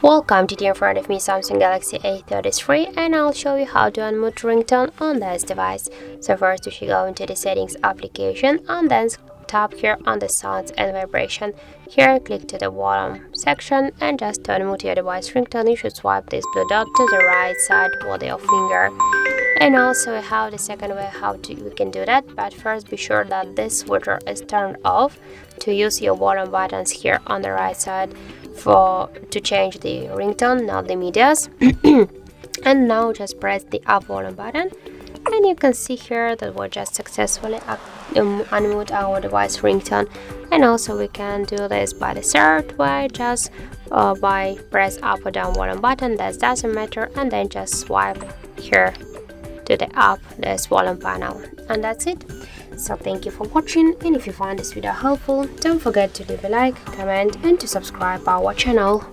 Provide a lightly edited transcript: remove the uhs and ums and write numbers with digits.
Welcome, today in front of me Samsung Galaxy A33, and I'll show you how to unmute ringtone on this device. So first you should go into the settings application and then tap here on the sounds and vibration. Here click to the volume section, and just to unmute your device ringtone you should swipe this blue dot to the right side with your finger. And also we have the second way how you can do that, but first be sure that this switcher is turned off to use your volume buttons here on the right side to change the ringtone, not the medias. And now just press the up volume button, and you can see here that we just successfully unmute our device ringtone. And also we can do this by the third way, just by press up or down volume button, that doesn't matter, and then just swipe here to the up this volume panel, and that's it. So thank you for watching, and if you find this video helpful, don't forget to leave a like, comment and to subscribe our channel.